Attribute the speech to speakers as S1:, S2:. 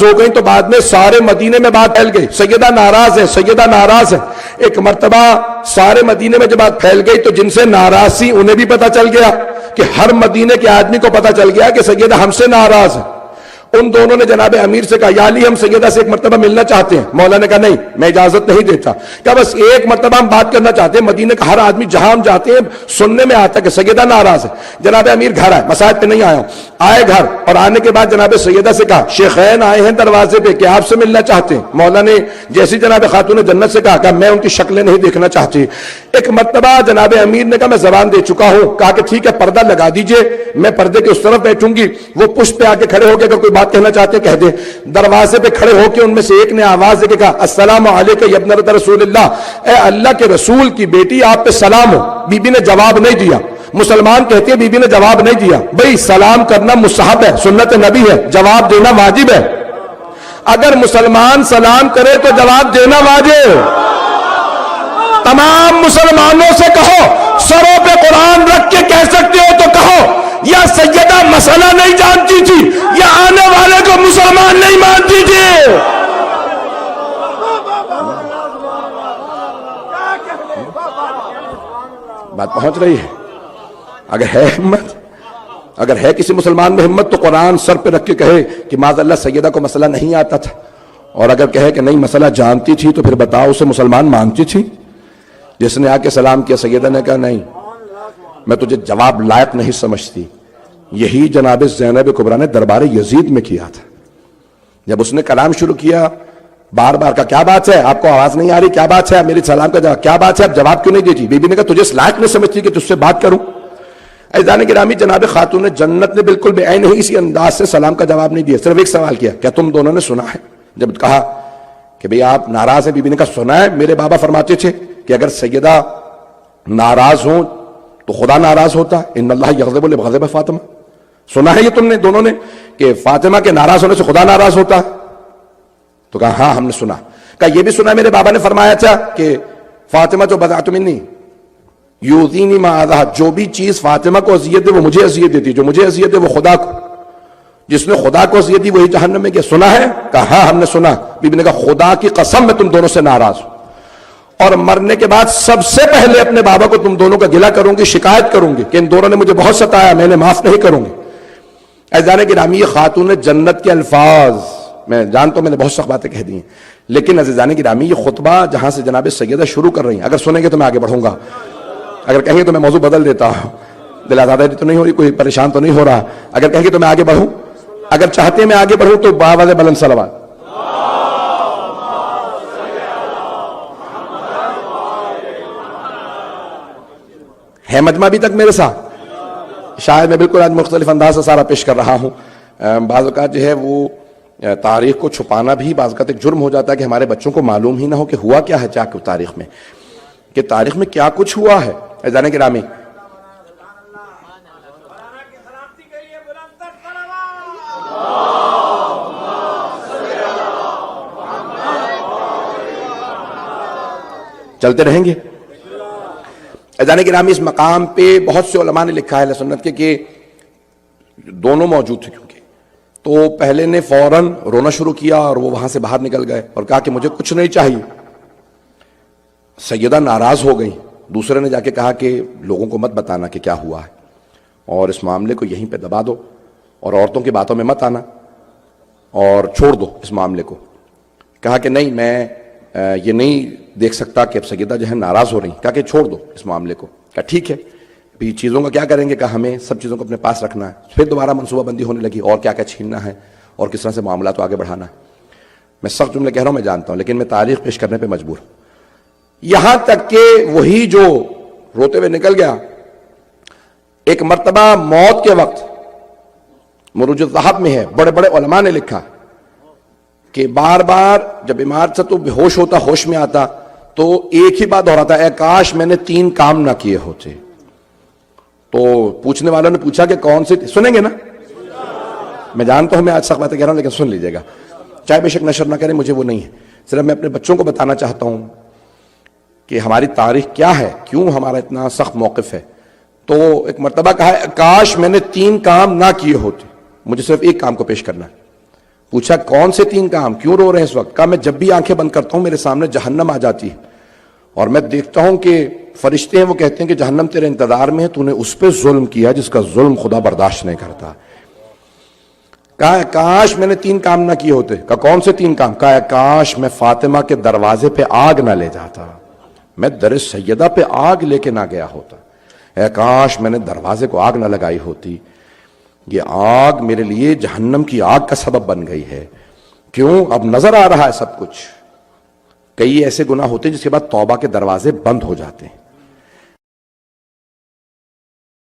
S1: ہو گئی تو بعد میں سارے مدینے میں بات پھیل گئی، سیدہ ناراض ہے، سیدہ ناراض ہے۔ ایک مرتبہ سارے مدینے میں جب بات پھیل گئی تو جن سے ناراض تھی انہیں بھی پتا چل گیا کہ ہر مدینے کے آدمی کو پتا چل گیا کہ سیدہ ہم سے ناراض ہے۔ ان دونوں نے جناب امیر سے کہا یا علی ہم سیدہ سے ایک مرتبہ ملنا چاہتے ہیں۔ مولا نے کہا نہیں میں اجازت نہیں دیتا، کہا بس ایک مرتبہ ہم بات کرنا چاہتے ہیں، مدینے کا ہر آدمی جہاں ہم جاتے ہیں سننے میں آتا ہے کہ سیدہ ناراض ہے۔ جناب امیر گھر آئے، مساجد پہ نہیں آیا، آئے گھر، اور آنے کے بعد جناب سیدہ سے کہا شیخین آئے ہیں دروازے پہ کہ آپ سے ملنا چاہتے ہیں۔ مولا نے جیسی جناب خاتون جنت سے کہا میں ان کی شکلیں نہیں دیکھنا چاہتی۔ ایک مرتبہ جناب امیر نے کہا میں زبان دے چکا ہوں، کہا کہ ٹھیک ہے پردہ لگا دیجئے، میں پردے کے اس طرف بیٹھوں گی، وہ پشت پہ آ کے کھڑے ہو کے اگر کوئی بات کہنا چاہتے ہیں کہہ دے۔ دروازے پہ کھڑے ہو کے ان میں سے ایک نے آواز دے کے کہا السلام علیکم یا ابنۃ رسول اللہ، اے اللہ کے رسول کی بیٹی آپ پہ سلام ہو۔ بی بی نے جواب نہیں دیا۔ مسلمان کہتے ہیں بی بی نے جواب نہیں دیا، بھئی سلام کرنا مستحب ہے، سنت نبی ہے، جواب دینا واجب ہے۔ اگر مسلمان سلام کرے تو جواب دینا واجب۔ تمام مسلمانوں سے کہو سروں پہ قرآن رکھ کے کہہ سکتے ہو تو کہو یا سیدہ مسئلہ نہیں جانتی تھی یا آنے والے کو مسلمان نہیں مانتی تھی۔ بات پہنچ رہی ہے؟ اگر ہے ہمت، اگر ہے کسی مسلمان میں ہمت تو قرآن سر پہ رکھ کے کہے کہ معاذ اللہ سیدہ کو مسئلہ نہیں آتا تھا، اور اگر کہے کہ نہیں مسئلہ جانتی تھی تو پھر بتاؤ اسے مسلمان مانتی تھی؟ جس نے آ کے سلام کیا سیدہ نے کہا نہیں میں تجھے جواب لائق نہیں سمجھتی۔ یہی جناب زینب کبریٰ نے دربار یزید میں کیا تھا۔ جب اس نے کلام شروع کیا بار بار کہا کیا بات ہے، آپ کو آواز نہیں آ رہی، کیا بات ہے، میری سلام کا جواب کیا بات ہے، آپ جواب کیوں نہیں دیتی؟ بی بی نے کہا تجھے اس لائق نہیں سمجھتی کہ تجھ سے بات کروں؟ عزیزان گرامی جناب خاتون جنت نے بالکل بے عین ہی اسی انداز سے سلام کا جواب نہیں دیا، صرف ایک سوال کیا کیا تم دونوں نے سنا ہے؟ جب کہا کہ بھئی آپ ناراض ہیں، بی بی نے کہا سنا ہے، میرے بابا فرماتے تھے کہ اگر سیدہ ناراض ہوں تو خدا ناراض ہوتا ہے، ان اللہ یغضب لغضب فاطمہ۔ سنا ہے یہ تم نے دونوں نے کہ فاطمہ کے ناراض ہونے سے خدا ناراض ہوتا ہے؟ تو کہا ہاں ہم نے سنا۔ کہا یہ بھی سنا میرے بابا نے فرمایا تھا کہ فاطمہ جو بضعۃ منی یؤذینی ما اذاها، جو بھی چیز فاطمہ کو اذیت دے وہ مجھے اذیت دیتی، جو مجھے اذیت دے وہ خدا کو، جس نے خدا کو اذیت دی وہی جہنم میں گیا۔ سنا ہے؟ کہا ہاں ہم نے سنا۔ بی بی نے کہا خدا کی قسم میں تم دونوں سے ناراض ہوں، اور مرنے کے بعد سب سے پہلے اپنے بابا کو تم دونوں کا گلہ کروں گی، شکایت کروں گی کہ ان دونوں نے مجھے بہت ستایا، میں نے معاف نہیں کروں گی۔ عزیزان گرامی یہ خاتون جنت کے الفاظ، میں جانتا ہوں میں نے بہت سخت باتیں کہہ دی ہیں، لیکن عزیزان گرامی یہ خطبہ جہاں سے جناب سیدہ شروع کر رہی ہیں، اگر سنیں گے تو میں آگے بڑھوں گا، اگر کہیں گے تو میں موضوع بدل دیتا ہوں، دل آزادی تو نہیں ہو رہی، کوئی پریشان تو نہیں ہو رہا، اگر کہیں گے تو میں آگے بڑھوں، اگر چاہتے ہیں میں آگے بڑھوں تو باواز بلند صلوات۔ ہے مجمع ابھی تک میرے ساتھ؟ شاید میں بالکل آج مختلف انداز سے سارا پیش کر رہا ہوں۔ بعض اوقات جو ہے وہ تاریخ کو چھپانا بھی بعض اوقات ایک جرم ہو جاتا ہے کہ ہمارے بچوں کو معلوم ہی نہ ہو کہ ہوا کیا ہے تاریخ میں، کہ تاریخ میں کیا کچھ ہوا ہے۔ عزیزان گرامی چلتے رہیں گے۔ عزیزان گرامی اس مقام پہ بہت سے علماء نے لکھا ہے اہل سنت کے کہ دونوں موجود تھے، کیونکہ تو پہلے نے فوراً رونا شروع کیا اور وہ وہاں سے باہر نکل گئے اور کہا کہ مجھے کچھ نہیں چاہیے۔ سیدہ ناراض ہو گئی، دوسرے نے جا کے کہا کہ لوگوں کو مت بتانا کہ کیا ہوا ہے اور اس معاملے کو یہیں پہ دبا دو اور عورتوں کی باتوں میں مت آنا اور چھوڑ دو اس معاملے کو۔ کہا کہ نہیں میں یہ نہیں دیکھ سکتا کہ اب سیدہ جو ہے ناراض ہو رہی، کہا کہ چھوڑ دو اس معاملے کو۔ کہا ٹھیک ہے، بھی چیزوں کا کیا کریں گے، کہا ہمیں سب چیزوں کو اپنے پاس رکھنا ہے۔ پھر دوبارہ منصوبہ بندی ہونے لگی اور کیا کیا چھیننا ہے اور کس طرح سے معاملات کو آگے بڑھانا ہے۔ میں سخت جملے کہہ رہا ہوں، میں جانتا ہوں، لیکن میں تاریخ پیش کرنے پہ مجبور ہوں۔ یہاں تک کہ وہی جو روتے ہوئے نکل گیا، ایک مرتبہ موت کے وقت مروج الذہب میں ہے، بڑے بڑے علماء نے لکھا کہ بار بار جب بیمار سے تو بے ہوش ہوتا، ہوش میں آتا تو ایک ہی بات دہراتا، اے کاش میں نے 3 کام نہ کیے ہوتے۔ تو پوچھنے والوں نے پوچھا کہ کون سے، سنیں گے نا؟ میں جانتا ہوں میں آج سخت باتیں کہہ رہا ہوں لیکن سن لیجئے گا، چاہے بے شک نشر نہ کریں، مجھے وہ نہیں ہے، صرف میں اپنے بچوں کو بتانا چاہتا ہوں کہ ہماری تاریخ کیا ہے، کیوں ہمارا اتنا سخت موقف ہے۔ تو ایک مرتبہ کہا کاش میں نے 3 کام نہ کیے ہوتے، مجھے صرف ایک کام کو پیش کرنا ہے۔ پوچھا کون سے 3 کام، کیوں رو رہے ہیں اس وقت؟ کہا میں جب بھی آنکھیں بند کرتا ہوں میرے سامنے جہنم آ جاتی ہے، اور میں دیکھتا ہوں کہ فرشتے ہیں وہ کہتے ہیں کہ جہنم تیرے انتظار میں ہے، تو نے اس پہ ظلم کیا جس کا ظلم خدا برداشت نہیں کرتا۔ کہا کاش میں نے 3 کام نہ کیے ہوتے۔ کہا کون سے 3 کام؟ کہا کاش میں فاطمہ کے دروازے پہ آگ نہ لے جاتا، میں در سیدہ پہ آگ لے کے نہ گیا ہوتا، اے کاش میں نے دروازے کو آگ نہ لگائی ہوتی، یہ آگ میرے لیے جہنم کی آگ کا سبب بن گئی ہے۔ کیوں؟ اب نظر آ رہا ہے سب کچھ۔ کئی ایسے گناہ ہوتے ہیں جس کے بعد توبہ کے دروازے بند ہو جاتے ہیں۔